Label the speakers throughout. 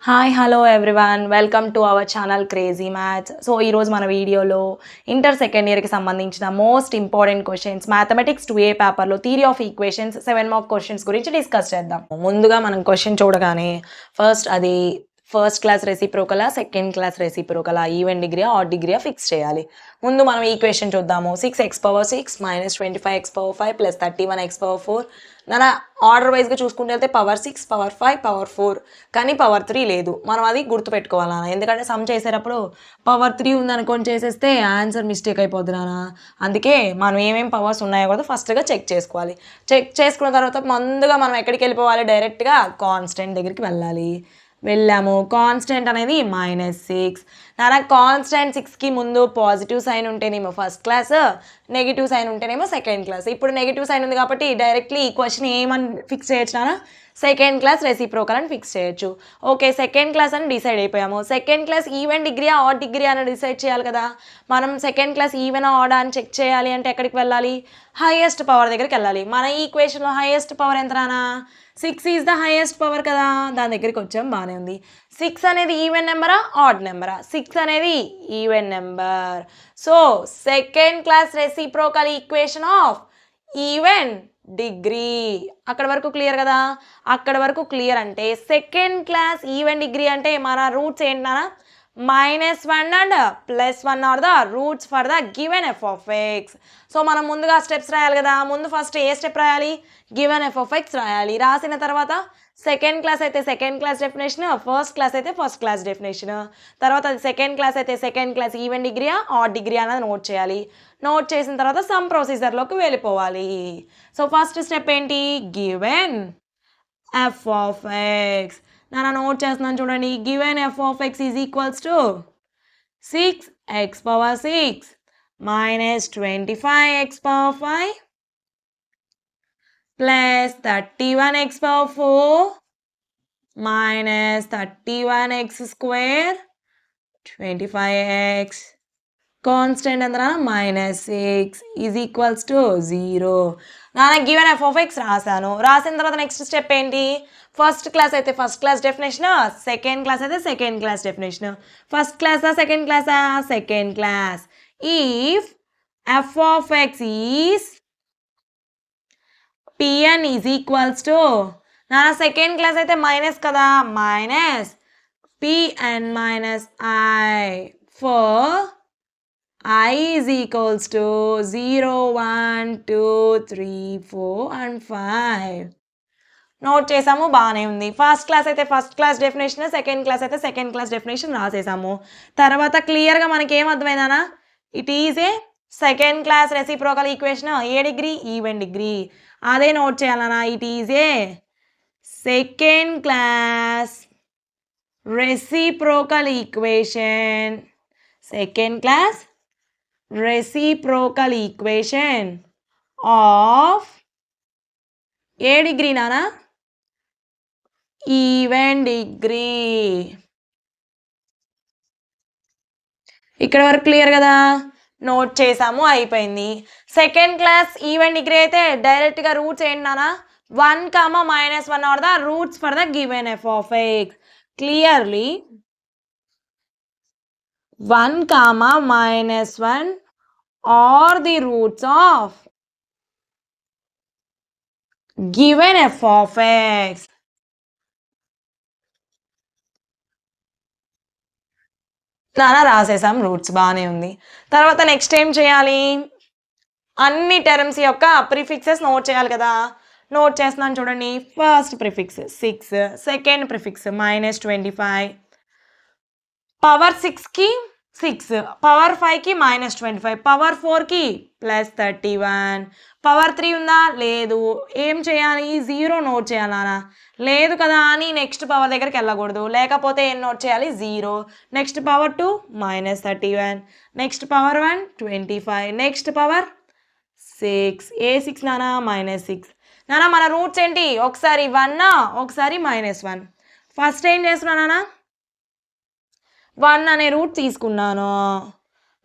Speaker 1: Hi hello everyone welcome to our channel crazy maths. So ఈరోజు మన వీడియోలో inter second ఇయర్కి సంబంధించిన most important questions mathematics 2A పేపర్లో theory of equations 7 mark questions గురించి discuss చేద్దాం. ముందుగా మనం క్వశ్చన్ చూడగానే ఫస్ట్ క్లాస్ రెసిప్రోకలా సెకండ్ క్లాస్ రెసిప్రోకలా ఈవెన్ డిగ్రీయా ఆడ్ డిగ్రీయా ఫిక్స్ చేయాలి. ముందు మనం ఈక్వేషన్ చూద్దాము. 6x⁻6 - 25x⁵ plus 31x⁴. నా ఆర్డర్ వైజ్గా చూసుకుంటే వెళ్తే పవర్ 6 పవర్ 5 పవర్ 4 కానీ పవర్ 3 లేదు. మనం అది గుర్తుపెట్టుకోవాలి నాన్న, ఎందుకంటే సమ్ చేసేటప్పుడు పవర్ 3 ఉందనుకొని చేసేస్తే ఆన్సర్ మిస్టేక్ అయిపోద్ది నాన్న. అందుకే మనం ఏమేమి పవర్స్ ఉన్నాయో కూడా ఫస్ట్గా చెక్ చేసుకోవాలి. చెక్ చేసుకున్న తర్వాత ముందుగా మనం ఎక్కడికి వెళ్ళిపోవాలి, డైరెక్ట్గా కాన్స్టెంట్ దగ్గరికి వెళ్ళాము. కాన్స్టెంట్ అనేది -6. నాన్న కాన్స్టెంట్ 6కి ముందు పాజిటివ్ సైన్ ఉంటేనేమో ఫస్ట్ క్లాస్, నెగిటివ్ సైన్ ఉంటేనేమో సెకండ్ క్లాస్. ఇప్పుడు నెగిటివ్ సైన్ ఉంది కాబట్టి డైరెక్ట్లీ ఈ క్వశ్చన్ ఏమని ఫిక్స్ చేయొచ్చు నాన్న, సెకండ్ క్లాస్ రెసిప్రోకల్ అని ఫిక్స్ చేయొచ్చు. ఓకే, సెకండ్ క్లాస్ అని డిసైడ్ అయిపోయాము. సెకండ్ క్లాస్ ఈవెన్ డిగ్రీయా ఆడ్ డిగ్రీ అని డిసైడ్ చేయాలి కదా. మనం సెకండ్ క్లాస్ ఈవెన్ ఆడ్ అని చెక్ చేయాలి అంటే ఎక్కడికి వెళ్ళాలి, హైయెస్ట్ పవర్ దగ్గరికి వెళ్ళాలి. మన ఈక్వేషన్లో హైయెస్ట్ పవర్ ఎంత నాన్న, 6 ఈజ్ ద హైయెస్ట్ పవర్ కదా. దాని దగ్గరికి వచ్చాం, బాగానే ఉంది. 6 అనేది ఈవెన్ నెంబరా ఆడ్ నెంబరా, 6 అనేది even number. So second class reciprocal equation of even degree. అక్కడ వరకు క్లియర్ కదా. అక్కడ వరకు క్లియర్ అంటే సెకండ్ క్లాస్ ఈవెన్ డిగ్రీ అంటే మన రూట్స్ ఏంటన్నా, -1 and +1 are the roots for the given f of x. So మనం ముందుగా స్టెప్స్ రాయాలి కదా. ముందు ఫస్ట్ ఏ స్టెప్ రాయాలి, గివెన్ f of x రాయాలి. రాసిన తర్వాత సెకండ్ క్లాస్ అయితే second class definition, first class అయితే ఫస్ట్ క్లాస్ డెఫినేషన్. తర్వాత సెకండ్ క్లాస్ అయితే సెకండ్ క్లాస్ ఈవెన్ డిగ్రీయా ఆడ్ డిగ్రీ అనేది నోట్ చేయాలి. నోట్ చేసిన తర్వాత సమ్ ప్రొసీజర్లోకి వెళ్ళిపోవాలి. సో ఫస్ట్ స్టెప్ ఏంటి, గివెన్ f of x. నాన్న నోట్ చేస్తున్నాను చూడండి. Given f of x is equals to 6x⁻6 - 25x⁵ plus 31x⁴ - 31x², 25x. Constant ఎంత, -6 ఈజ్ ఈక్వల్స్ టు 0. నాన్న గివెన్ f of x రాశాను. రాసిన తర్వాత నెక్స్ట్ స్టెప్ ఏంటి, ఫస్ట్ క్లాస్ అయితే first class definition, second class అయితే సెకండ్ క్లాస్ డెఫినేషన్. ఫస్ట్ క్లాసా second క్లాసా, second class. If f of x is Pn is equals to, నా సెకండ్ క్లాస్ అయితే మైనస్ కదా, -Pn - I for I is equals to 0 1 2 3 4 and 5. Note చేసాము, బాగానే ఉంది. First class అయితే first class definition, second class అయితే second class definition రాసేసాము. తర్వాత క్లియర్గా మనకి ఏం అర్థమైందనా, it is a second class reciprocal equation, ఏ డిగ్రీ ఈవెన్ డిగ్రీ. అదే నోట్ చేయాలన్నా, it is a second class reciprocal equation, second class reciprocal equation of ఏ డిగ్రీ నానా, ఈవెన్ డిగ్రీ. ఇక్కడ వరకు క్లియర్ కదా. నోట్ చేసాము, అయిపోయింది. సెకండ్ క్లాస్ ఈవెన్ డిగ్రీ అయితే డైరెక్ట్గా రూట్స్ ఏంటి నానా, 1, -1 are the roots for the given f of x. Clearly 1, -1 are the roots of given f of x. నానా రాసేసాం రూట్స్, బాగానే ఉంది. తర్వాత నెక్స్ట్ ఏం చేయాలి, అన్ని టర్మ్స్ యొక్క ప్రిఫిక్సెస్ నోట్ చేయాలి కదా. నోట్ చేస్తున్నాను చూడండి. First prefix 6, second prefix -25, power 6కి 6, పవర్ 5కి -25, పవర్ 4కి +31, పవర్ 3 ఉందా లేదు. ఏం చేయాలి, 0 నోట్ చేయాలనా, లేదు కదా అని నెక్స్ట్ పవర్ దగ్గరికి వెళ్ళకూడదు. లేకపోతే ఏం నోట్ చేయాలి, 0. Next power 2 -31, next power 1 25, next power 6. ఏ 6 నానా, -6. నానా మన రూట్స్ ఏంటి, ఒకసారి 1 ఒకసారి -1. ఫస్ట్ ఏం చేస్తున్నా నానా, 1 అనే రూట్ తీసుకున్నాను.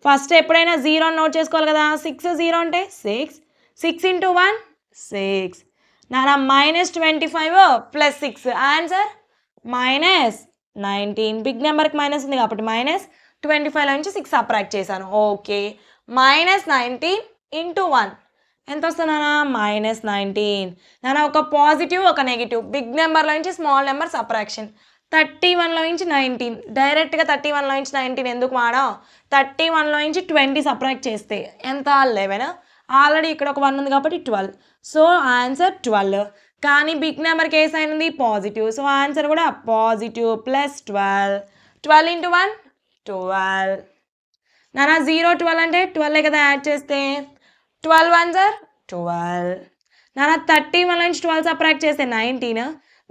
Speaker 1: ఫస్ట్ ఎప్పుడైనా 0 నోట్ చేసుకోవాలి కదా. 6 0 అంటే 6, 6 × 1 6. నానా -25 + 6 ఆన్సర్ 19. బిగ్ నెంబర్కి మైనస్ ఉంది కాబట్టి -25లో నుంచి 6 సబ్ట్రాక్ట్ చేశాను. ఓకే. -19 ఇంటూ 1 ఎంత వస్తుంది నాన్న? -19. నాన్న ఒక పాజిటివ్ ఒక నెగిటివ్. బిగ్ నెంబర్లో నుంచి స్మాల్ నెంబర్ సబ్ట్రాక్షన్. 31లో నుంచి 19 డైరెక్ట్గా 31లో నుంచి 19 ఎందుకు వాడాం? 31లో నుంచి 20 సబ్ట్రాక్ట్ చేస్తే ఎంత? 11. ఆల్రెడీ ఇక్కడ ఒక 1 ఉంది కాబట్టి 12. So answer 12. కానీ బిగ్ నెంబర్కి ఏ సైన్ ఉంది? పాజిటివ్. సో ఆన్సర్ కూడా పాజిటివ్ ప్లస్ 12. 12 ఇంటూ 1 12. నాన్న 0 12 అంటే 12 కదా యాడ్ చేస్తే 12 1 సార్ 12. నాన్న 31 నుంచి 12 సబ్ట్రాక్ట్ చేస్తే 19.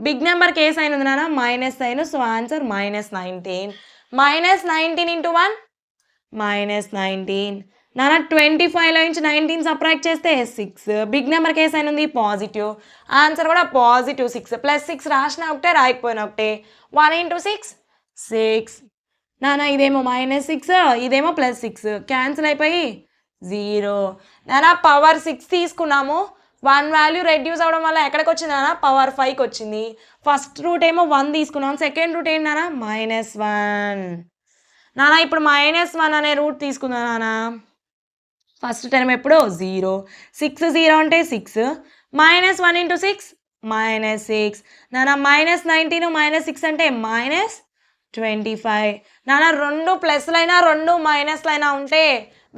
Speaker 1: బిగ్ నెంబర్కి ఏ సైన్ ఉంది నాన్న? Minus sign. So answer -19. -19 into 1 -19. నాన్న 25లో నుంచి 19 సబ్ట్రాక్ట్ చేస్తే 6. బిగ్ నెంబర్కి ఏ సైన్ ఉంది? పాజిటివ్. ఆన్సర్ కూడా పాజిటివ్ 6. +6 రాసిన ఒకటే రాయకపోయినా ఒకటే. 1 ఇంటూ 6 6. నాన్న ఇదేమో -6 ఇదేమో +6 క్యాన్సిల్ అయిపోయి 0. నాన్న పవర్ 6 తీసుకున్నాము. 1 వాల్యూ రెడ్యూస్ అవడం వల్ల ఎక్కడికి వచ్చింది నాన్న? పవర్ 5కి వచ్చింది. ఫస్ట్ రూట్ ఏమో 1 తీసుకున్నాం. సెకండ్ రూట్ ఏంటి నాన్న? -1. నాన్న ఇప్పుడు -1 అనే రూట్ తీసుకుందాం నాన్న. ఫస్ట్ టర్మ్ ఎప్పుడు 0. 6 0 అంటే 6. -1 ఇంటూ 6 -6. నాన్న -19 -6 అంటే -25. నాన్న 2 ప్లస్లైనా 2 మైనస్లైనా ఉంటే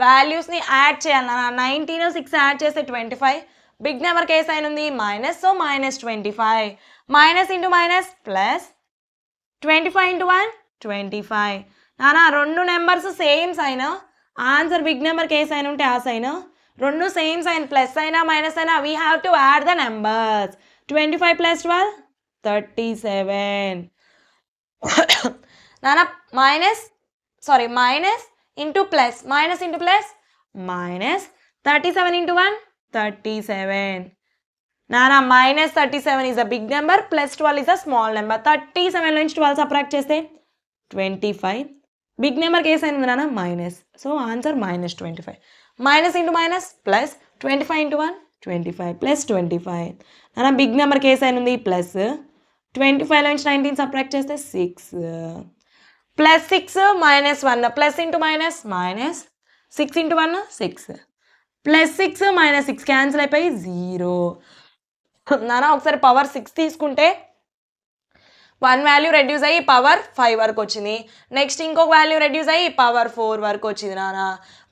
Speaker 1: వాల్యూస్ని యాడ్ చేయాలి నాన్న. 19 6 యాడ్ చేస్తే 25. బిగ్ నెంబర్కి ఏ సైన్ ఉంది? Minus. So -25. Minus into minus plus. 25 into 1 25. నాన్న 2 numbers same sign. Answer big నెంబర్కి ఏ సైన్ ఉంటే ఆ సైన్. 2 సేమ్ సైన్ ప్లస్ అయినా మైనస్ అయినా we have to add the numbers. 25 + 12 37. నాన్న minus into plus minus into plus minus. 37 into 1 37. నాన్న -37 is a big number, +12 is a small number. 37లో నుంచి 12 subtract చేస్తే 25. బిగ్ నెంబర్కి ఏ సైన్ ఉంది నాన్న? Minus. So answer -25. Minus into minus plus. 25 into 1 25 plus 25. నాన్న big నెంబర్కి ఏ సైన్ ఉంది? ప్లస్. 25లో నుంచి 19 సబ్ట్రాక్ట్ చేస్తే 6. +6 -1 plus into minus minus. 6 into 1 6. +6 -6 cancel అయిపోయి 0. నాన్న ఒకసారి పవర్ 6 తీసుకుంటే 1 వాల్యూ రెడ్యూస్ అయ్యి పవర్ 5 వరకు వచ్చింది. నెక్స్ట్ ఇంకొక వాల్యూ రెడ్యూస్ అయ్యి పవర్ 4 వరకు వచ్చింది నాన్న.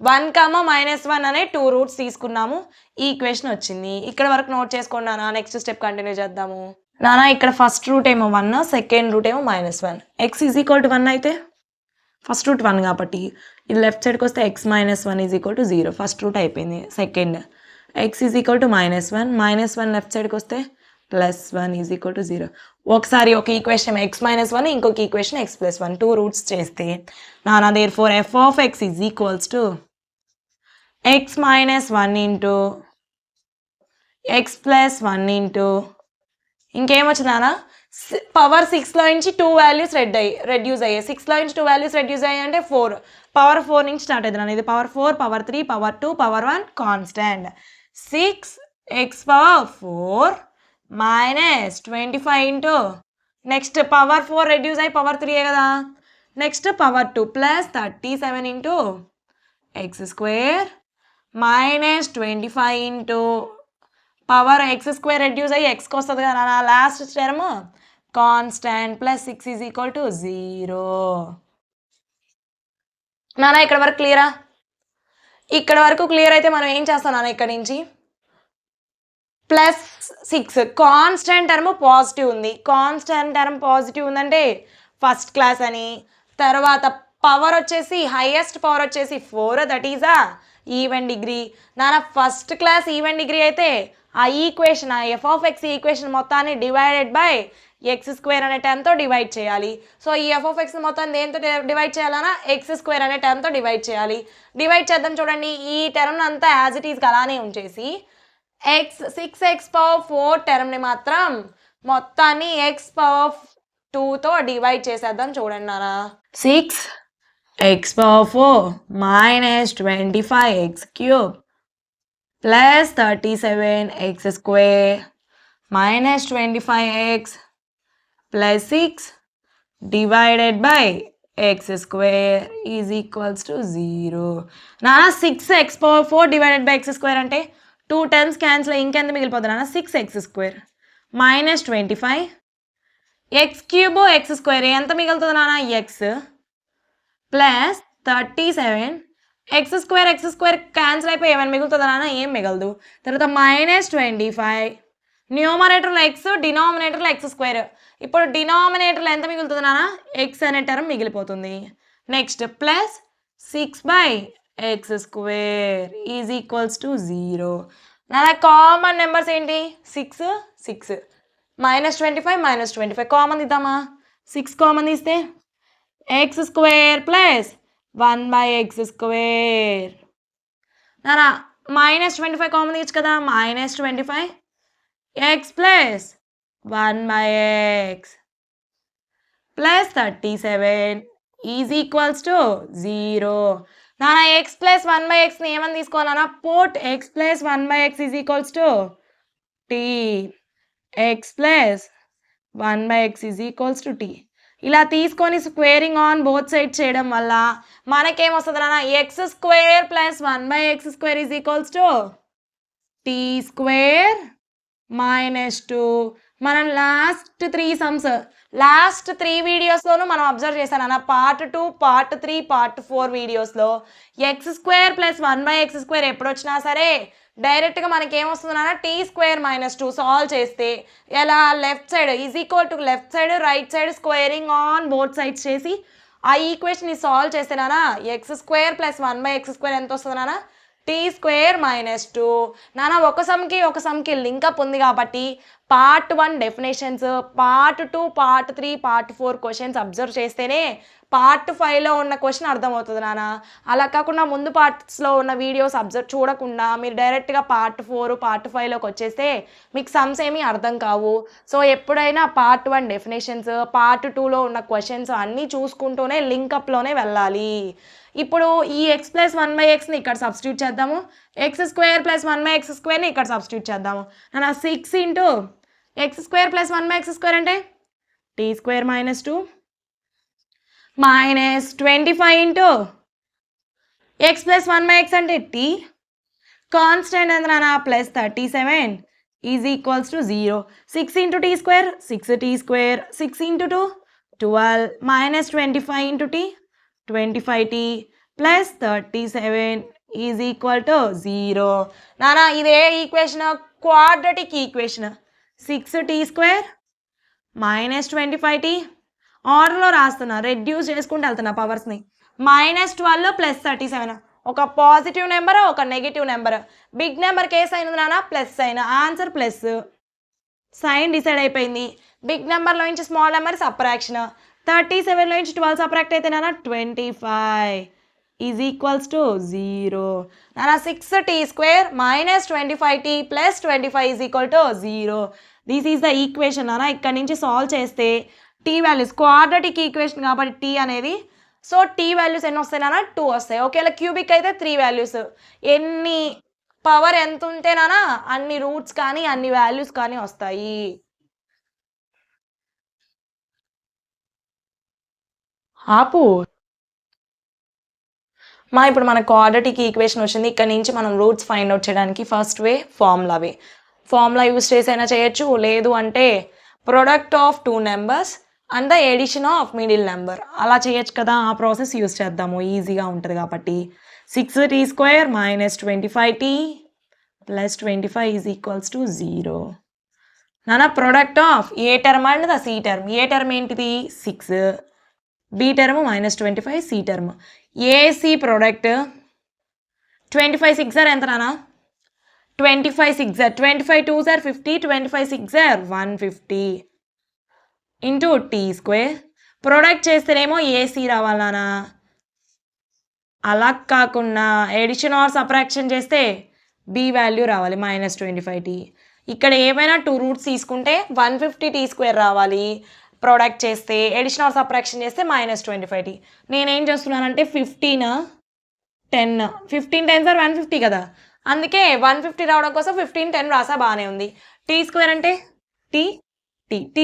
Speaker 1: 1, -1 అనే 2 రూట్స్ తీసుకున్నాము. ఈ ఈక్వేషన్ వచ్చింది. ఇక్కడ వరకు నోట్ చేసుకోండి నాన్న. నెక్స్ట్ స్టెప్ కంటిన్యూ చేద్దాము. నాన్న ఇక్కడ ఫస్ట్ రూట్ ఏమో 1, సెకండ్ రూట్ ఏమో -1. x = 1 అయితే ఫస్ట్ రూట్ 1 కాబట్టి ఇది లెఫ్ట్ సైడ్కి వస్తే x - 1 = 0. ఫస్ట్ రూట్ అయిపోయింది. సెకండ్ x = -1 -1 లెఫ్ట్ సైడ్కి వస్తే +1 = 0. ఒకసారి ఒక ఈక్వేషన్ x - 1 ఇంకొక ఈక్వేషన్ x + 1 2 రూట్స్ చేస్తే నాన్న therefore f of x = x - 1 into x + 1 into ఇంకేమొచ్చింది నాన్న? పవర్ 6లో నుంచి 2 వాల్యూస్ రెడ్యూస్ అయ్యాయి. 6లో నుంచి 2 వాల్యూస్ రెడ్యూస్ అయ్యాయి అంటే 4. పవర్ 4 నుంచి స్టార్ట్ అవుతుంది నాన్న. ఇది power 4 power 3 power 2 power 1 constant. 6x power 4 -25 into next power 4 reduce అయ్యి పవర్ 3 కదా. Next power 2 plus 37 into x² -25 into power x² reduce అయ్యి xకి వస్తుంది కదా నా లాస్ట్ టర్మ్ కాన్స్టెంట్ ప్లస్ 6 = 0. నాన్న ఇక్కడ వరకు క్లియరా? ఇక్కడ వరకు క్లియర్ అయితే మనం ఏం చేస్తాం నాన్న? ఇక్కడ నుంచి +6 కాన్స్టెంట్ టర్మ్ పాజిటివ్ ఉంది. కాన్స్టెంట్ టర్మ్ పాజిటివ్ ఉందంటే ఫస్ట్ క్లాస్ అని. తర్వాత పవర్ వచ్చేసి హైయెస్ట్ పవర్ వచ్చేసి 4 that is a even degree. నాన్న ఫస్ట్ క్లాస్ ఈవెన్ డిగ్రీ అయితే ఆ ఈక్వేషన్ ఆ f of x ఈక్వేషన్ మొత్తాన్ని డివైడెడ్ బై x² అనే టర్మ్తో డివైడ్ చేయాలి. సో ఈ f of x మొత్తాన్ని దేంతో డివైడ్ చేయాలన్నా x² అనే టర్మ్తో డివైడ్ చేయాలి. డివైడ్ చేద్దాం చూడండి. ఈ టర్మ్ అంతా యాజ్ ఇట్ ఈస్ అలానే ఉంచేసి 6x పవర్ 4 టర్మ్ని మాత్రం మొత్తాన్ని x పవర్ 2తో డివైడ్ చేసేద్దాం చూడండి నాన్న. 6x power 4 -25x³ plus 37x² minus 25x plus 6 divided by X square is equals to 0. నాన్న 6x⁴ divided by X square అంటే 2 టర్మ్స్ క్యాన్సిల్ అయ్యి ఇంకెంత మిగిలిపోతుంది నాన్న 6x² minus 25 x³ X square ఎంత మిగులుతుంది నాన్న X plus 37 X square cancel అయిపోయి ఏమైనా మిగులుతుంది నాన్న ఏం మిగలదు. తర్వాత మైనస్ 25 న్యూమరేటర్లో ఎక్స్ డినామినేటర్లో ఎక్స్ స్క్వేర్. ఇప్పుడు డినామినేటర్లో ఎంత మిగులుతుంది నాన్న ఎక్స్ అనే టర్మ్ మిగిలిపోతుంది. Next plus 6/x² is equals to 0. నాన్న కామన్ నెంబర్స్ ఏంటి 6 6 మైనస్ 25 కామన్ ఇద్దామా 6 కామన్ తీస్తే x² ప్లస్ 1/x². నాన్న మైనస్ 25 కామన్ తీయచ్చు కదా minus 25 x plus 1/x plus 37 is equals to 0. నాన్న x ప్లస్ 1/xని ఏమని తీసుకోవాలన్నా పోట్ x plus 1/x is equals to t x plus 1/x is equals to t. ఇలా తీసుకొని squaring on both side చేయడం వల్ల మనకేమొస్తుంది నాన్న x² plus 1/x² is equals to t² minus 2. మనం last 3 వీడియోస్లోనూ మనం అబ్జర్వ్ చేశాను అన్న పార్ట్ 2 పార్ట్ 3 పార్ట్ 4 వీడియోస్లో x² ప్లస్ 1/x² ఎప్పుడు వచ్చినా సరే డైరెక్ట్గా మనకి ఏమొస్తుంది అన్న t² మైనస్ 2 సాల్వ్ చేస్తే ఎలా left side is equal to left side right side squaring on both sides చేసి ఆ ఈక్వేషన్ని సాల్వ్ చేస్తే నాన్న x² ప్లస్ 1/x² ఎంత వస్తుంది నాన్న t² మైనస్ 2. నాన్న ఒక సమ్కి లింకప్ ఉంది కాబట్టి part 1 definitions part 2 part 3 part 4 questions observe చేస్తేనే పార్ట్ 5లో ఉన్న క్వశ్చన్ అర్థమవుతుంది నాన్న. అలా కాకుండా ముందు పార్ట్స్లో ఉన్న వీడియోస్ అబ్జర్వ్ చూడకుండా మీరు డైరెక్ట్గా పార్ట్ 4 పార్ట్ 5లోకి వచ్చేస్తే మీకు సమ్స్ ఏమీ అర్థం కావు. సో ఎప్పుడైనా పార్ట్ 1 డెఫినేషన్స్ పార్ట్ 2లో ఉన్న క్వశ్చన్స్ అన్నీ చూసుకుంటూనే లింకప్లోనే వెళ్ళాలి. ఇప్పుడు ఈ x ప్లస్ 1/xని ఇక్కడ సబ్స్టిట్యూట్ చేద్దాము x² ప్లస్ 1/x²ని ఇక్కడ సబ్స్టిట్యూట్ చేద్దాము. నా 6 ఇంటూ x² ప్లస్ 1/x² అంటే t² minus 2 minus 25 into x plus 1/x అంటే t కాన్స్టెంట్ ఎంత నాన్న plus 37 is equals to 0. 6 into t² 6t² 6 into 2 12 minus 25 into t 25t plus 37 is equal to 0. నానా ఇదే equation quadratic equation 6t² minus 25t ఆర్డర్లో రాస్తున్నా reduce చేసుకుంటూ వెళ్తున్నా పవర్స్ని minus 12 plus 37 ఒక పాజిటివ్ నెంబర్ ఒక నెగిటివ్ నెంబర్ బిగ్ నెంబర్కి ఏ సైన్ ఉంది నాన్న plus sign answer plus sign decide అయిపోయింది. బిగ్ నెంబర్లో నుంచి స్మాల్ నెంబర్ సబ్ట్రాక్షన్ 37లో నుంచి 12 సబ్ట్రాక్ట్ అయితే నాన్న 25 ఈజ్ ఈక్వల్స్ టు 0. నాన్న 6t² minus 25t plus 25 is equal to 0. This is the equation నాన్న. ఇక్కడ నుంచి సాల్వ్ చేస్తే t వాల్యూస్ క్వాడ్రటిక్ ఈక్వేషన్ కాబట్టి t అనేది సో t వాల్యూస్ ఎన్ని వస్తాయి నాన్న 2 వస్తాయి. ఒకవేళ క్యూబిక్ అయితే 3 వాల్యూస్ ఎన్ని పవర్ ఎంత ఉంటే నాన్న అన్ని రూట్స్ కానీ అన్ని వాల్యూస్ కానీ వస్తాయి. ఆపు ఇప్పుడు మన క్వాడ్రటిక్ ఈక్వేషన్ వచ్చింది. ఇక్కడ నుంచి మనం రూట్స్ ఫైండ్ అవుట్ చేయడానికి ఫస్ట్ వే ఫార్ములా యూస్ చేసి అయినా చేయొచ్చు, లేదు అంటే product of 2 numbers and the addition of middle number అలా చేయొచ్చు కదా. ఆ ప్రాసెస్ యూస్ చేద్దాము ఈజీగా ఉంటుంది కాబట్టి 6t² minus 25t plus 25 is equals to 0. నాన్న product of A term and the C term. A term ఏంటిది 6 B term minus 25 C term AC product 25 6 ఎంత నాన్న 25 6 25 2 50 25 6 150 ఇంటూ t² ప్రొడక్ట్ చేస్తేనేమో ఏసీ రావాలి నాన్న. అలా కాకుండా ఎడిషన్ ఆర్ సబ్ట్రాక్షన్ చేస్తే బి వాల్యూ రావాలి మైనస్ 25t. ఇక్కడ ఏమైనా 2 రూట్స్ తీసుకుంటే 150t² రావాలి. ప్రొడక్ట్ చేస్తే ఎడిషన్ ఆర్ సబ్ట్రాక్షన్ చేస్తే మైనస్ 25t. నేనేం చేస్తున్నానంటే 15 10 150 కదా, అందుకే 150 రావడం కోసం 15 10 రాసా బాగానే ఉంది. t² అంటే t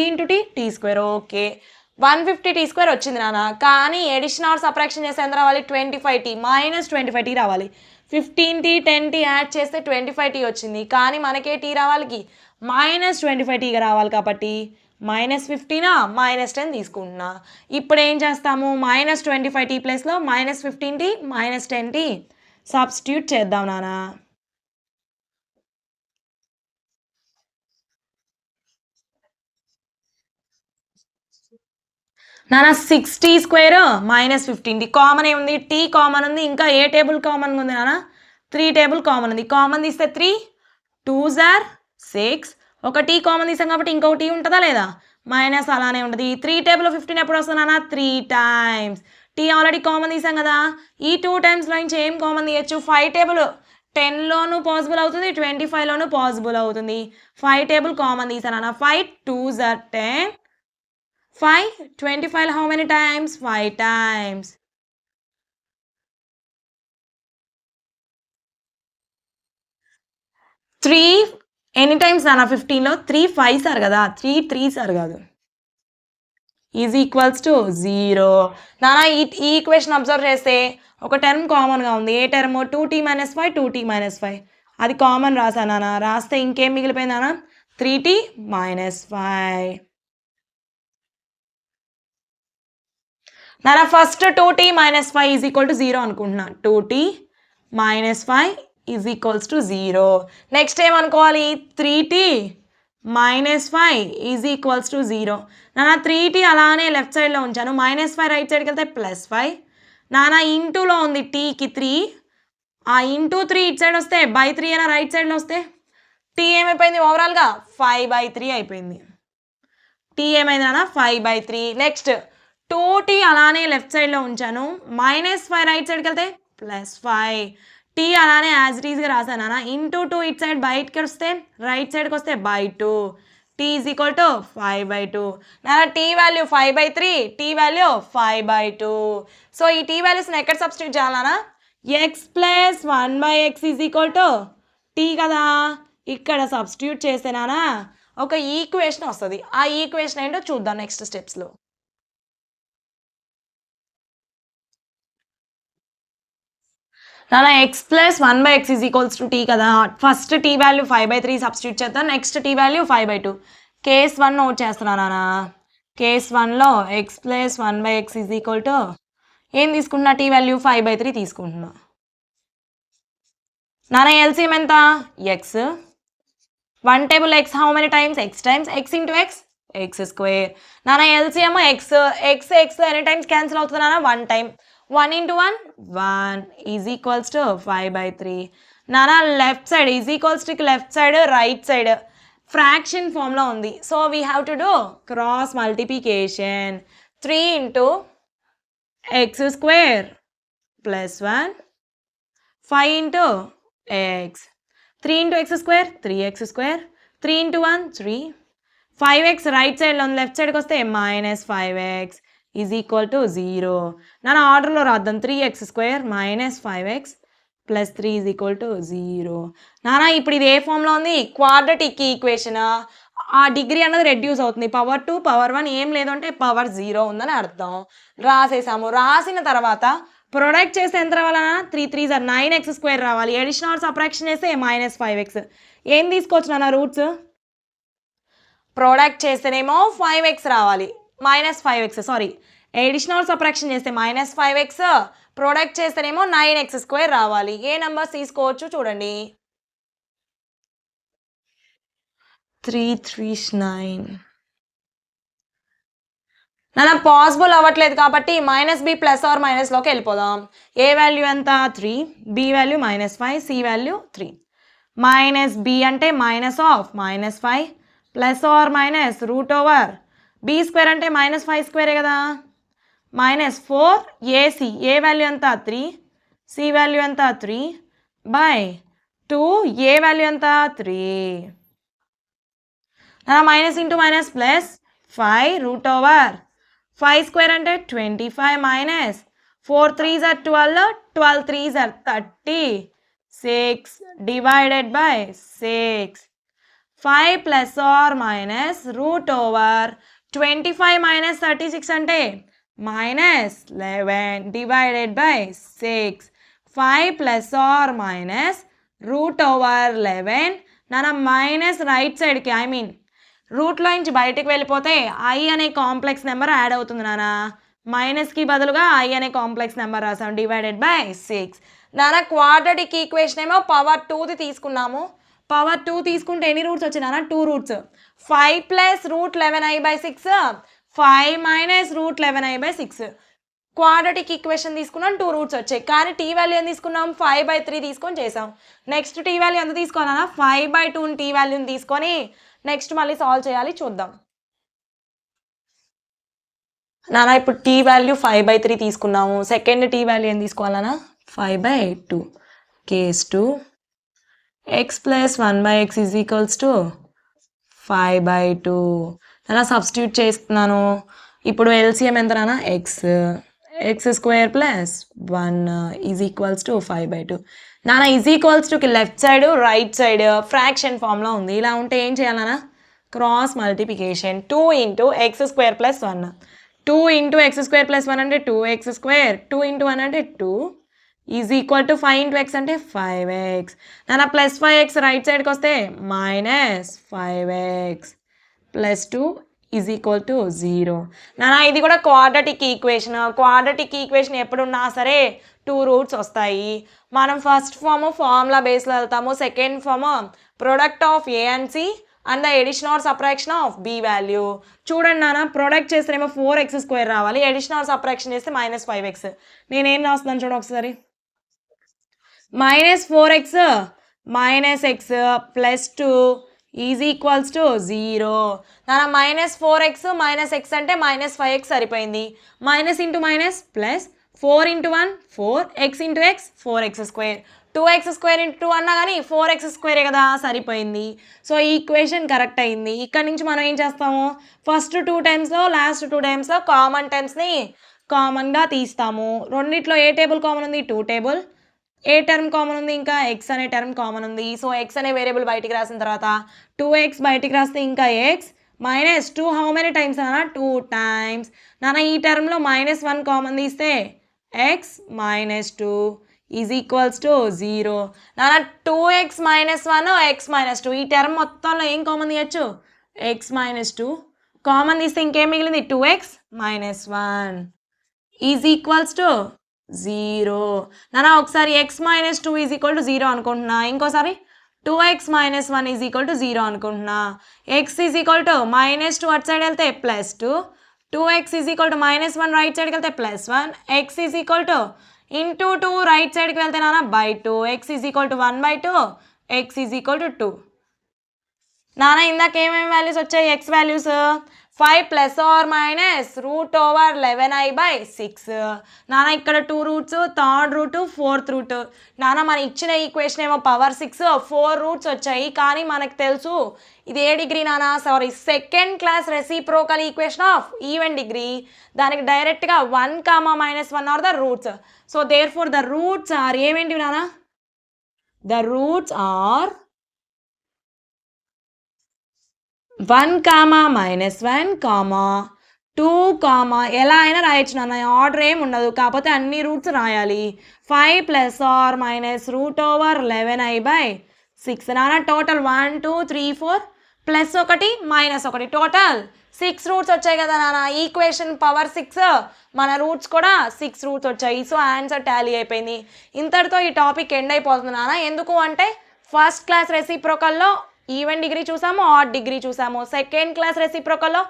Speaker 1: into t t² okay 150t² వచ్చింది నాన్న. కానీ ఎడిషన్ ఆర్ సబ్ట్రాక్షన్ చేస్తే ఎంత రావాలి? 25t మైనస్ 25t రావాలి. 15t 10t యాడ్ చేస్తే 25t వచ్చింది. కానీ మనకే t రావాలి మైనస్ 25tగా రావాలి కాబట్టి -15 -10 తీసుకుంటున్నా. ఇప్పుడు ఏం చేస్తాము? -25t ప్లేస్లో -15t -10t సబ్స్టిట్యూట్ చేద్దాం నాన్న. నాన్న 6t² -15t కామన్ ఏముంది? t కామన్ ఉంది. ఇంకా ఏ టేబుల్ కామన్ ఉంది నాన్న? 3 టేబుల్ కామన్ ఉంది. కామన్ తీస్తే 3 2s are 6 ఒక t కామన్ తీసాం కాబట్టి ఇంకొక t ఉంటుందా లేదా? మైనస్ అలానే ఉంటుంది. 3 టేబుల్ 15 ఎప్పుడు వస్తుంది నాన్న? 3 టైమ్స్. t ఆల్రెడీ కామన్ తీసాం కదా. ఈ 2 టైమ్స్లో నుంచి ఏం కామన్ తీయచ్చు? 5 టేబుల్ 10లోనూ పాసిబుల్ అవుతుంది, 25లోనూ పాసిబుల్ అవుతుంది. 5 టేబుల్ కామన్ తీసాను నాన్న. 5 2s are 10 5 25 how many times? 5 times. Three ఎన్ని టైమ్స్ నాన్న? 15లో 3 5s are కదా, 3 3s are కాదు. Is equals to 0. నాన్న ఈ ఈక్వేషన్ అబ్జర్వ్ చేస్తే ఒక టర్మ్ కామన్గా ఉంది. ఏ టర్మ్? 2t - 5 2t - 5 అది కామన్ రాసా నాన్న. రాస్తే ఇంకేం మిగిలిపోయింది నాన్న? 3t - 5. నాన్న first 2t - 5 is equal to 0 అనుకుంటున్నా. 2t - 5 is equals to 0. Next ఏమనుకోవాలి? 3t - 5 is equals to 0. నాన్న 3t అలానే లెఫ్ట్ సైడ్లో ఉంచాను. -5 రైట్ సైడ్కి వెళ్తే +5. నాన్న ఇంటూలో ఉంది tకి 3. ఆ ఇంటూ 3 ఇటు సైడ్ వస్తే /3 అయినా రైట్ సైడ్లో వస్తే t ఏమైపోయింది? ఓవరాల్గా 5/3 అయిపోయింది. t ఏమైంది నాన్న? 5/3. నెక్స్ట్ 2t అలానే లెఫ్ట్ సైడ్లో ఉంచాను. -5 రైట్ సైడ్కి వెళ్తే +5. t అలానే యాజ్ ఇట్ ఈస్గా రాశాను నాన్న. ఇంటూ 2 ఇటు సైడ్ బయటకి వస్తే రైట్ సైడ్కి వస్తే /2. t is equal to 5/2. నాన్న t value 5/3, t value 5/2. So ఈ t వాల్యూస్ని ఎక్కడ సబ్స్టిట్యూట్ చేయాలన్నా? x + 1/x is equal to t కదా. ఇక్కడ సబ్స్టిట్యూట్ చేస్తే నాన్న ఒక ఈక్వేషన్ వస్తుంది. ఆ ఈక్వేషన్ ఏంటో చూద్దాం నెక్స్ట్ స్టెప్స్లో. నాన్న x + 1/x is equals to t కదా. ఫస్ట్ t వాల్యూ 5/3 సబ్స్టిట్యూట్ చేద్దాం. Next t value 5/2. Case 1 note చేస్తున్నా నాన్న. కేస్ 1లో x + 1/x is equal to ఏం తీసుకుంటున్నా? t వాల్యూ 5/3 తీసుకుంటున్నా. నాన్న ఎల్సిఎం ఎంత? x. 1 table x how many times? x times. x into x x². నాన్న ఎల్సిఎం x ఎన్ని టైమ్స్ క్యాన్సిల్ అవుతుంది నాన్న? 1 time. 1 into 1 1 is equals to 5/3. నాన్న left side is equals to left side right side fraction ఫామ్లో ఉంది. So we have to do cross multiplication. 3 into x² + 1 5 into x. 3 into x² 3x². 3 into 1 3. 5x right సైడ్లో ఉంది, left సైడ్కి వస్తే -5x is equal to 0. నాన్న ఆర్డర్లో రాద్దాం. 3x² - 5x + 3 is equal to 0. నాన్న ఇప్పుడు ఇది ఏ ఫామ్లో ఉంది? Quadratic equation. ఆ డిగ్రీ అన్నది రెడ్యూస్ అవుతుంది. పవర్ 2 పవర్ 1 ఏం లేదు అంటే పవర్ 0 ఉందని అర్థం. రాసేసాము. రాసిన తర్వాత ప్రొడక్ట్ చేస్తే ఎంత రావాలన్నా? 3 3s are 9x² రావాలి. ఎడిషన్ ఆర్ సబ్ట్రాక్షన్ చేస్తే -5x. ఏం తీసుకోవచ్చు నాన్న రూట్స్? ప్రొడక్ట్ చేస్తేనేమో 5x రావాలి. -5x sorry. Edition or subtraction చేస్తే -5x. ప్రొడక్ట్ చేస్తేనేమో 9x² రావాలి. ఏ నెంబర్స్ తీసుకోవచ్చు చూడండి. 3 3s 9. నాన్న పాసిబుల్ అవ్వట్లేదు కాబట్టి -b + లోకి వెళ్ళిపోదాం. ఏ వాల్యూ ఎంత? 3. b value -5, c value 3. -b అంటే -5 ± √b² అంటే -5² కదా. -4 ac. ఏ వాల్యూ ఎంత? 3. c వాల్యూ ఎంత? 3/2. ఏ వాల్యూ ఎంత? 3. మైనస్ ఇంటూ మైనస్ ప్లస్ 5 √5² అంటే 25 4 3s are 12 12 3s are 36 divided by 6. 5 ± √2 25 minus 36 అంటే minus 11 divided by 6. 5 plus or minus root over 11. నాన్న మైనస్ రైట్ సైడ్కి ఐ మీన్ రూట్లో నుంచి బయటికి వెళ్ళిపోతే ఐ అనే కాంప్లెక్స్ నెంబర్ యాడ్ అవుతుంది నాన్న. మైనస్కి బదులుగా ఐ అనే కాంప్లెక్స్ నెంబర్ రాసాం డివైడెడ్ బై 6. నాన్న క్వాడ్రాటిక్ ఈక్వేషన్ ఏమో పవర్ 2ది తీసుకున్నాము. పవర్ 2 తీసుకుంటే ఎన్ని రూట్స్ వచ్చాయి నాన్న? 2 roots. 5 plus root 11i/6, 5 minus root 11i/6. Quadratic equation తీసుకున్నాం, 2 రూట్స్ వచ్చాయి. కానీ టీ వాల్యూ ఎంత తీసుకున్నాం? 5/3 తీసుకొని చేసాం. నెక్స్ట్ టీ వాల్యూ ఎంత తీసుకోవాలన్నా? 5/2 టీ వాల్యూని తీసుకొని నెక్స్ట్ మళ్ళీ సాల్వ్ చేయాలి, చూద్దాం నాన్న. ఇప్పుడు టీ వాల్యూ 5/3 తీసుకున్నాము. సెకండ్ టీ వాల్యూ ఏం తీసుకోవాలన్నా? 5/2. Case 2 x plus 1/x is equals to 5/2. నాన్న సబ్స్టిట్యూట్ చేస్తున్నాను. ఇప్పుడు ఎల్సిఎం ఎంత నాన్న? x square plus 1 is equals to 5/2. నాన్న is equals Tuki left side right side fraction ఫామ్లో ఉంది. ఇలా ఉంటే ఏం చేయాలన్నా? Cross multiplication. 2 into x square plus 1. 2 into x square plus 1 అంటే 2x స్క్వేర్. 2 ఇంటూ 1 అంటే 2 is equal to 5 into x అంటే 5x. నాన్న ప్లస్ 5x రైట్ సైడ్కి వస్తే minus 5x plus 2 is equal to 0. నాన్న ఇది కూడా క్వాడ్రాటిక్ ఈక్వేషన్. క్వాడ్రాటిక్ ఈక్వేషన్ ఎప్పుడున్నా సరే 2 రూట్స్ వస్తాయి. మనం ఫస్ట్ ఫార్ములా బేస్లో వెళ్తాము. Second form product of A and C and the addition or subtraction of B value. చూడండి నాన్న, ప్రొడక్ట్ చేస్తేనేమో 4x² రావాలి, ఎడిషన్ ఆర్ సబ్ట్రాక్షన్ చేస్తే మైనస్ 5x. నేనేం రాస్తున్నాను చూడ ఒకసారి. Minus 4x minus x plus 2 is equals to 0. నాన్న మైనస్ 4x మైనస్ x అంటే మైనస్ 5x సరిపోయింది. Minus into minus plus 4 into 1 4, x into x 4x². 2x² into 2 అన్నా కానీ 4x² కదా, సరిపోయింది. సో ఈ ఈక్వేషన్ కరెక్ట్ అయింది. ఇక్కడ నుంచి మనం ఏం చేస్తాము? ఫస్ట్ 2 టైమ్స్లో లాస్ట్ 2 టైమ్స్లో కామన్ టర్మ్స్ని కామన్గా తీస్తాము. రెండిట్లో ఏ టేబుల్ కామన్ ఉంది? 2 టేబుల్. ఏ టర్మ్ కామన్ ఉంది? ఇంకా x అనే టర్మ్ కామన్ ఉంది. సో x అనే వేరియబుల్ బయటికి రాసిన తర్వాత 2x బయటికి రాస్తే ఇంకా x minus 2 how many times అన్న? 2 టైమ్స్. నాన్న ఈ టర్మ్లో -1 కామన్ తీస్తే x minus 2 is equals to 0. నాన్న 2x మైనస్ 1 x మైనస్ 2 ఈ టర్మ్ మొత్తంలో ఏం కామన్ తీయచ్చు? x మైనస్ 2 కామన్ తీస్తే ఇంకేం మిగిలింది? 2x minus 1 is equals to 0. నాన్న ఒకసారి x minus 2 is equal to 0 అనుకుంటున్నా, ఇంకోసారి 2x minus 1 is equal to 0 అనుకుంటున్నా. x is equal to minus 2 అటు సైడ్ వెళ్తే plus 2, 2x is equal to minus 1 right సైడ్కి వెళ్తే plus 1, x is equal to into 2 right సైడ్కి వెళ్తే నాన్న by 2, x is equal to 1/2, x is equal to 2. నాన్న ఇందాక ఏమేమి వాల్యూస్ వచ్చాయి? x values 5 plus or minus root over 11i/6. నాన్న ఇక్కడ 2 roots, third root, fourth root. నాన్న మన ఇచ్చిన ఈక్వేషన్ ఏమో పవర్ 6, 4 రూట్స్ వచ్చాయి. కానీ మనకు తెలుసు ఇది ఏ డిగ్రీ నాన్న? Sorry, second class reciprocal equation of even degree. దానికి డైరెక్ట్గా 1, -1 are the roots. So therefore the roots are ఏమేంటివి నాన్న? ద రూట్స్ ఆర్ 1, -1, 2, ఎలా అయినా రాయొచ్చు నాన్న, ఆర్డర్ ఏమి ఉండదు. కాకపోతే అన్ని రూట్స్ రాయాలి. 5 plus or minus root over 11i/6. నాన్న total 1, 2, 3, 4 plus 1 minus 1 total 6 roots వచ్చాయి కదా నాన్న. ఈక్వేషన్ పవర్ 6, మన రూట్స్ కూడా 6 రూట్స్ వచ్చాయి. సో ఆన్సర్ టాలీ అయిపోయింది. ఇంతటితో ఈ టాపిక్ ఎండ్ అయిపోతుంది నాన్న. ఎందుకు అంటే ఫస్ట్ క్లాస్ రెసిప్రోకల్లో ఈవెన్ డిగ్రీ చూసాము, ఆడ్ డిగ్రీ చూసాము. సెకండ్ క్లాస్ రెసిప్రోకల్లో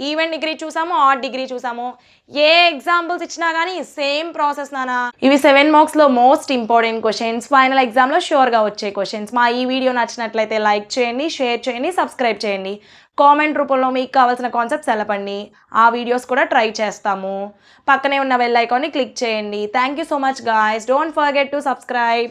Speaker 1: ఈవెన్ డిగ్రీ చూసాము, ఆడ్ డిగ్రీ చూసాము. ఏ ఎగ్జాంపుల్స్ ఇచ్చినా కానీ సేమ్ ప్రాసెస్ నానా. ఇవి 7 మార్క్స్లో మోస్ట్ ఇంపార్టెంట్ క్వశ్చన్స్, ఫైనల్ ఎగ్జామ్లో షూర్గా వచ్చే క్వశ్చన్స్. మా ఈ వీడియో నచ్చినట్లయితే లైక్ చేయండి, షేర్ చేయండి, సబ్స్క్రైబ్ చేయండి. కామెంట్ రూపంలో మీకు కావాల్సిన కాన్సెప్ట్స్ తెలపండి. ఆ వీడియోస్ కూడా ట్రై చేస్తాము. పక్కనే ఉన్న బెల్ ఐకాన్ని క్లిక్ చేయండి. Thank you so much guys. Don't forget to subscribe.